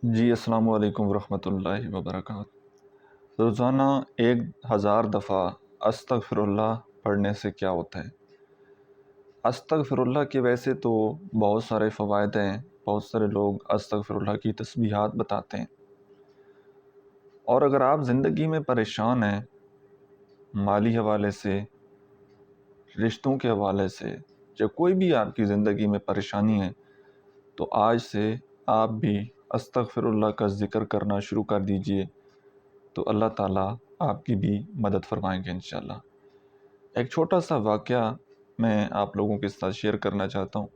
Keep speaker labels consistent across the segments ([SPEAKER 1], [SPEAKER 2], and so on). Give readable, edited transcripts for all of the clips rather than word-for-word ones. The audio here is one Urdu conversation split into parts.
[SPEAKER 1] جی السلام علیکم ورحمۃ اللہ وبرکاتہ۔ روزانہ 1000 دفعہ استغفر اللہ پڑھنے سے کیا ہوتا ہے؟ استغفر اللہ کے ویسے تو بہت سارے فوائد ہیں، بہت سارے لوگ استغفر اللہ کی تسبیحات بتاتے ہیں، اور اگر آپ زندگی میں پریشان ہیں، مالی حوالے سے، رشتوں کے حوالے سے، یا کوئی بھی آپ کی زندگی میں پریشانی ہے، تو آج سے آپ بھی استغفر اللہ کا ذکر کرنا شروع کر دیجئے، تو اللہ تعالیٰ آپ کی بھی مدد فرمائیں گے انشاءاللہ۔ ایک چھوٹا سا واقعہ میں آپ لوگوں کے ساتھ شیئر کرنا چاہتا ہوں۔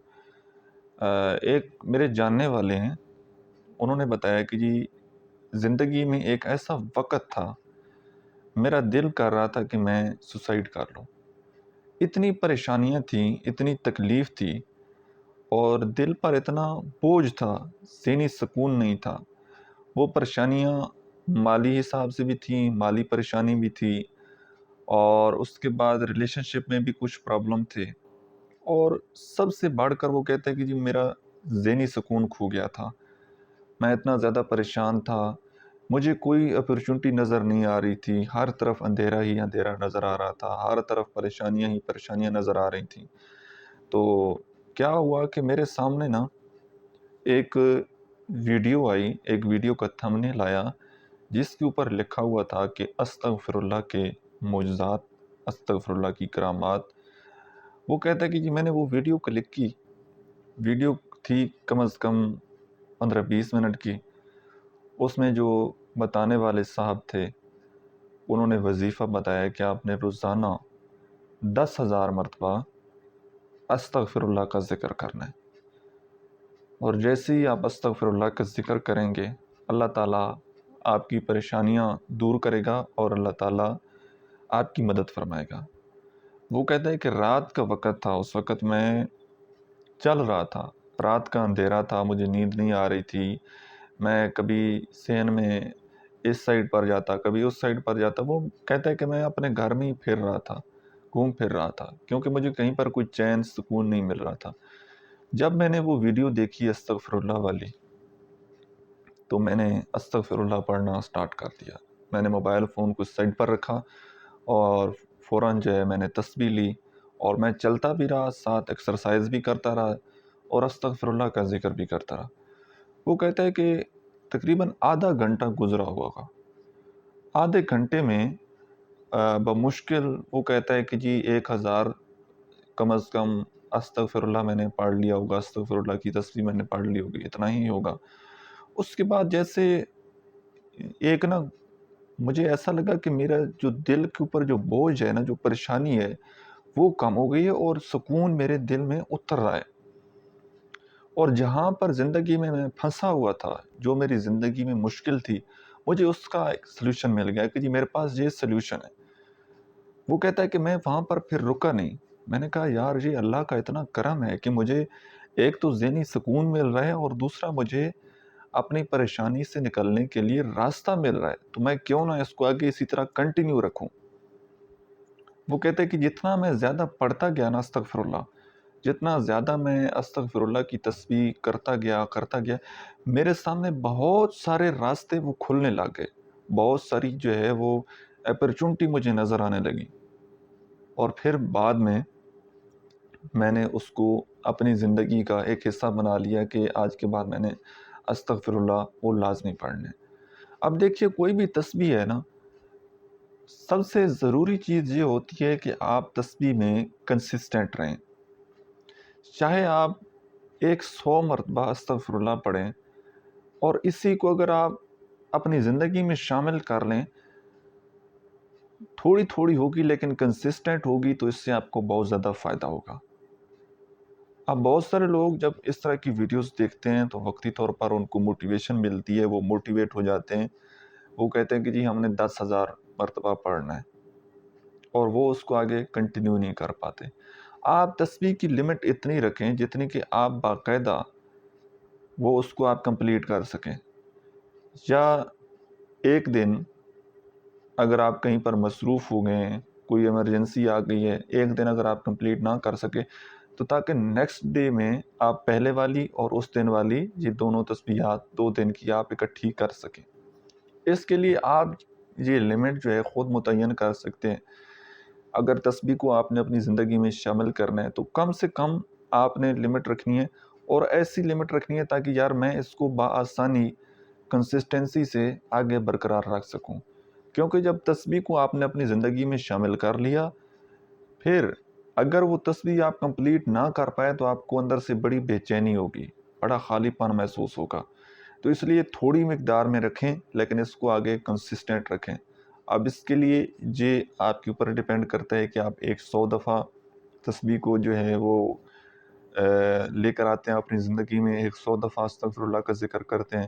[SPEAKER 1] ایک میرے جاننے والے ہیں، انہوں نے بتایا کہ جی زندگی میں ایک ایسا وقت تھا، میرا دل کر رہا تھا کہ میں سوسائڈ کر لوں۔ اتنی پریشانیاں تھیں، اتنی تکلیف تھی، اور دل پر اتنا بوجھ تھا، ذہنی سکون نہیں تھا۔ وہ پریشانیاں مالی حساب سے بھی تھیں، مالی پریشانی بھی تھی، اور اس کے بعد ریلیشن شپ میں بھی کچھ پرابلم تھے، اور سب سے بڑھ کر وہ کہتے ہیں کہ جی میرا ذہنی سکون کھو گیا تھا۔ میں اتنا زیادہ پریشان تھا، مجھے کوئی اپرچونٹی نظر نہیں آ رہی تھی، ہر طرف اندھیرا ہی اندھیرا نظر آ رہا تھا، ہر طرف پریشانیاں ہی پریشانیاں نظر آ رہی تھیں۔ تو کیا ہوا کہ میرے سامنے نا ایک ویڈیو آئی، ایک ویڈیو کا تھمبنیل آیا، جس کے اوپر لکھا ہوا تھا کہ استغفر اللہ کے معجزات، استغفر اللہ کی کرامات۔ وہ کہتا ہے کہ جی میں نے وہ ویڈیو کلک کی، ویڈیو تھی کم از کم 15-20 منٹ کی۔ اس میں جو بتانے والے صاحب تھے، انہوں نے وظیفہ بتایا کہ آپ نے روزانہ 10,000 مرتبہ استغفر اللہ کا ذکر کرنا ہے، اور جیسے ہی آپ استغفر اللہ کا ذکر کریں گے، اللہ تعالیٰ آپ کی پریشانیاں دور کرے گا، اور اللہ تعالیٰ آپ کی مدد فرمائے گا۔ وہ کہتا ہے کہ رات کا وقت تھا، اس وقت میں چل رہا تھا، رات کا اندھیرا تھا، مجھے نیند نہیں آ رہی تھی، میں کبھی صحن میں اس سائڈ پر جاتا، کبھی اس سائڈ پر جاتا۔ وہ کہتا ہے کہ میں اپنے گھر میں ہی پھر رہا تھا، گھوم پھر رہا تھا، کیونکہ مجھے کہیں پر کوئی چین سکون نہیں مل رہا تھا۔ جب میں نے وہ ویڈیو دیکھی استغفر اللہ والی، تو میں نے استغفر اللہ پڑھنا سٹارٹ کر دیا۔ میں نے موبائل فون کو سائڈ پر رکھا، اور فوراً جو ہے میں نے تسبیح لی، اور میں چلتا بھی رہا، ساتھ ایکسرسائز بھی کرتا رہا، اور استغفر اللہ کا ذکر بھی کرتا رہا۔ وہ کہتا ہے کہ تقریباً آدھا گھنٹہ گزرا ہوا ہوگا۔ آدھے گھنٹے میں بمشکل وہ کہتا ہے کہ جی 1000 کم از کم استغفر اللہ میں نے پڑھ لیا ہوگا، استغفر اللہ کی تسبیح میں نے پڑھ لی ہوگی، اتنا ہی ہوگا۔ اس کے بعد جیسے ایک نا مجھے ایسا لگا کہ میرا جو دل کے اوپر جو بوجھ ہے نا، جو پریشانی ہے، وہ کم ہو گئی ہے، اور سکون میرے دل میں اتر رہا ہے۔ اور جہاں پر زندگی میں پھنسا ہوا تھا، جو میری زندگی میں مشکل تھی، مجھے اس کا ایک سلوشن مل گیا کہ جی میرے پاس یہ سلوشن ہے۔ وہ کہتا ہے کہ میں وہاں پر پھر رکا نہیں، میں نے کہا یار یہ اللہ کا اتنا کرم ہے کہ مجھے ایک تو ذہنی سکون مل رہا ہے، اور دوسرا مجھے اپنی پریشانی سے نکلنے کے لیے راستہ مل رہا ہے، تو میں کیوں نہ اس کو آگے اسی طرح کنٹینیو رکھوں۔ وہ کہتے ہیں کہ جتنا میں زیادہ پڑھتا گیا نا استغفر اللہ، جتنا زیادہ میں استغفر اللہ کی تسبیح کرتا گیا، میرے سامنے بہت سارے راستے وہ کھلنے لگ گئے، بہت ساری جو ہے وہ اپرچونٹی مجھے نظر آنے لگی۔ اور پھر بعد میں نے اس کو اپنی زندگی کا ایک حصہ بنا لیا کہ آج کے بعد میں نے استغفر اللہ وہ لازمی پڑھنے۔ اب دیکھیے کوئی بھی تسبیح ہے نا، سب سے ضروری چیز یہ ہوتی ہے کہ آپ تسبیح میں کنسسٹنٹ رہیں۔ چاہے آپ 100 مرتبہ استغفر اللہ پڑھیں، اور اسی کو اگر آپ اپنی زندگی میں شامل کر لیں، تھوڑی تھوڑی ہوگی لیکن کنسسٹنٹ ہوگی، تو اس سے آپ کو بہت زیادہ فائدہ ہوگا۔ اب بہت سارے لوگ جب اس طرح کی ویڈیوز دیکھتے ہیں تو وقتی طور پر ان کو موٹیویشن ملتی ہے، وہ موٹیویٹ ہو جاتے ہیں، وہ کہتے ہیں کہ جی ہم نے 10,000 مرتبہ پڑھنا ہے، اور وہ اس کو آگے کنٹینیو نہیں کر پاتے۔ آپ تسبیح کی لمٹ اتنی رکھیں جتنی کہ آپ باقاعدہ وہ اس کو آپ کمپلیٹ کر سکیں، یا ایک دن اگر آپ کہیں پر مصروف ہو گئے ہیں، کوئی ایمرجنسی آ گئی ہے، ایک دن اگر آپ کمپلیٹ نہ کر سکے، تو تاکہ نیکسٹ ڈے میں آپ پہلے والی اور اس دن والی یہ دونوں تسبیحات 2 دن کی آپ اکٹھی کر سکیں۔ اس کے لیے آپ یہ لمٹ جو ہے خود متعین کر سکتے ہیں۔ اگر تسبیح کو آپ نے اپنی زندگی میں شامل کرنا ہے تو کم سے کم آپ نے لمٹ رکھنی ہے، اور ایسی لمٹ رکھنی ہے تاکہ یار میں اس کو بآسانی کنسسٹنسی سے آگے برقرار رکھ سکوں، کیونکہ جب تسبیح کو آپ نے اپنی زندگی میں شامل کر لیا، پھر اگر وہ تسبیح آپ کمپلیٹ نہ کر پائے تو آپ کو اندر سے بڑی بے چینی ہوگی، بڑا خالی پن محسوس ہوگا۔ تو اس لیے تھوڑی مقدار میں رکھیں، لیکن اس کو آگے کنسسٹنٹ رکھیں۔ اب اس کے لیے یہ آپ کے اوپر ڈیپینڈ کرتا ہے کہ آپ 100 دفعہ تسبیح کو جو ہے وہ لے کر آتے ہیں اپنی زندگی میں، 100 دفعہ استغفر اللہ کا ذکر کرتے ہیں،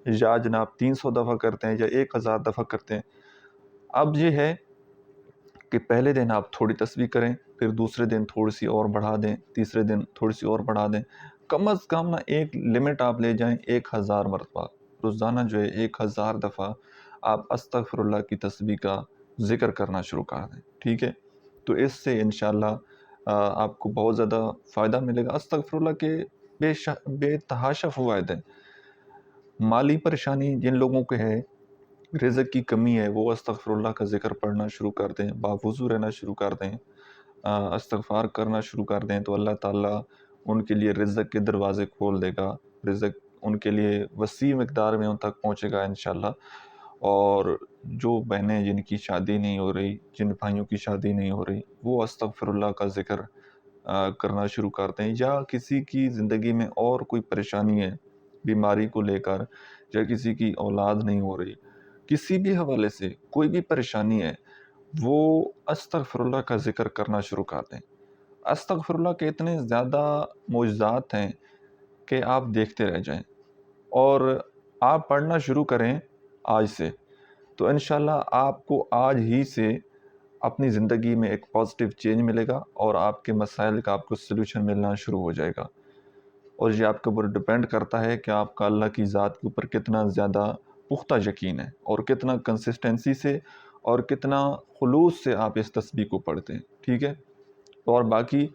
[SPEAKER 1] یا جناب 300 دفعہ کرتے ہیں، یا 1000 دفعہ کرتے ہیں۔ اب یہ ہے کہ پہلے دن آپ تھوڑی تسبیح کریں، پھر دوسرے دن تھوڑی سی اور بڑھا دیں، تیسرے دن تھوڑی سی اور بڑھا دیں، کم از کم نا ایک لمٹ آپ لے جائیں 1000 مرتبہ، روزانہ جو ہے 1000 دفعہ آپ استغفر اللہ کی تسبیح کا ذکر کرنا شروع کر دیں، ٹھیک ہے؟ تو اس سے انشاءاللہ آپ کو بہت زیادہ فائدہ ملے گا۔ استغفر اللہ کے بے تحاشا فوائد ہیں۔ مالی پریشانی جن لوگوں کے ہے، رزق کی کمی ہے، وہ استغفر اللہ کا ذکر پڑھنا شروع کر دیں، باوضو رہنا شروع کر دیں، استغفار کرنا شروع کر دیں، تو اللہ تعالیٰ ان کے لیے رزق کے دروازے کھول دے گا، رزق ان کے لیے وسیع مقدار میں ان تک پہنچے گا انشاءاللہ۔ اور جو بہنیں جن کی شادی نہیں ہو رہی، جن بھائیوں کی شادی نہیں ہو رہی، وہ استغفر اللہ کا ذکر کرنا شروع کر دیں، یا کسی کی زندگی میں اور کوئی پریشانی ہے بیماری کو لے کر، یا کسی کی اولاد نہیں ہو رہی، کسی بھی حوالے سے کوئی بھی پریشانی ہے، وہ استغفر اللہ کا ذکر کرنا شروع کر دیں۔ استغفر اللہ کے اتنے زیادہ معجزات ہیں کہ آپ دیکھتے رہ جائیں، اور آپ پڑھنا شروع کریں آج سے، تو انشاءاللہ آپ کو آج ہی سے اپنی زندگی میں ایک پازیٹیو چینج ملے گا، اور آپ کے مسائل کا آپ کو سلوشن ملنا شروع ہو جائے گا۔ اور یہ آپ کے اوپر ڈیپینڈ کرتا ہے کہ آپ کا اللہ کی ذات کے اوپر کتنا زیادہ پختہ یقین ہے، اور کتنا کنسسٹنسی سے اور کتنا خلوص سے آپ اس تسبیح کو پڑھتے ہیں، ٹھیک ہے؟ اور باقی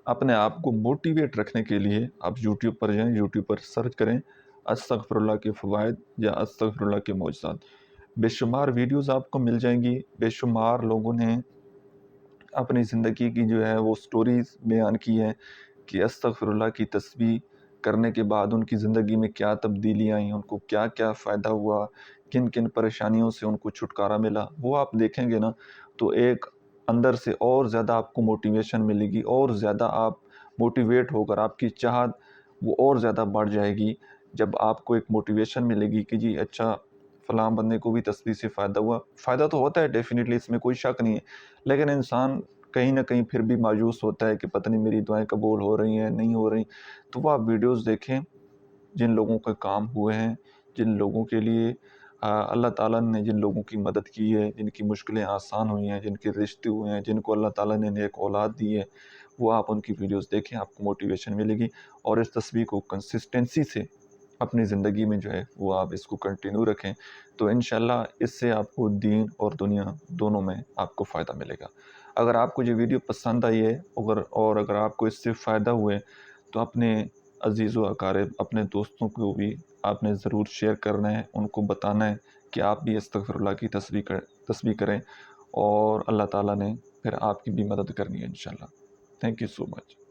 [SPEAKER 1] اپنے آپ کو موٹیویٹ رکھنے کے لیے آپ یوٹیوب پر جائیں، یوٹیوب پر سرچ کریں استغفر اللہ کے فوائد یا استغفر اللہ کے معجزات، بے شمار ویڈیوز آپ کو مل جائیں گی، بے شمار لوگوں نے اپنی زندگی کی جو ہے وہ سٹوریز بیان کی ہیں کہ استغفر اللہ کی تسبیح کرنے کے بعد ان کی زندگی میں کیا تبدیلیاں آئیں، ان کو کیا کیا فائدہ ہوا، کن کن پریشانیوں سے ان کو چھٹکارا ملا، وہ آپ دیکھیں گے نا تو ایک اندر سے اور زیادہ آپ کو موٹیویشن ملے گی، اور زیادہ آپ موٹیویٹ ہو کر آپ کی چاہت وہ اور زیادہ بڑھ جائے گی، جب آپ کو ایک موٹیویشن ملے گی کہ جی اچھا فلاں بندے کو بھی تسبیح سے فائدہ ہوا۔ فائدہ تو ہوتا ہے ڈیفینیٹلی، اس میں کوئی شک نہیں ہے، لیکن انسان کہیں نہ کہیں پھر بھی مایوس ہوتا ہے کہ پتہ نہیں میری دعائیں قبول ہو رہی ہیں نہیں ہو رہی۔ تو وہ آپ ویڈیوز دیکھیں جن لوگوں کے کام ہوئے ہیں، جن لوگوں کے لیے اللہ تعالیٰ نے جن لوگوں کی مدد کی ہے، جن کی مشکلیں آسان ہوئی ہیں، جن کے رشتے ہوئے ہیں، جن کو اللہ تعالیٰ نے نیک اولاد دی ہے، وہ آپ ان کی ویڈیوز دیکھیں، آپ کو موٹیویشن ملے گی، اور اس تسبیح کو کنسسٹنسی سے اپنی زندگی میں جو ہے وہ آپ اس کو کنٹینیو رکھیں، تو انشاءاللہ اس سے آپ کو دین اور دنیا دونوں میں آپ کو فائدہ ملے گا۔ اگر آپ کو یہ ویڈیو پسند آئی ہے، اور اگر آپ کو اس سے فائدہ ہوئے، تو اپنے عزیز و اقارب، اپنے دوستوں کو بھی آپ نے ضرور شیئر کرنا ہے، ان کو بتانا ہے کہ آپ بھی استغفر اللہ کی تسبیح کریں، اور اللہ تعالیٰ نے پھر آپ کی بھی مدد کرنی ہے انشاءاللہ۔ Thank you so much.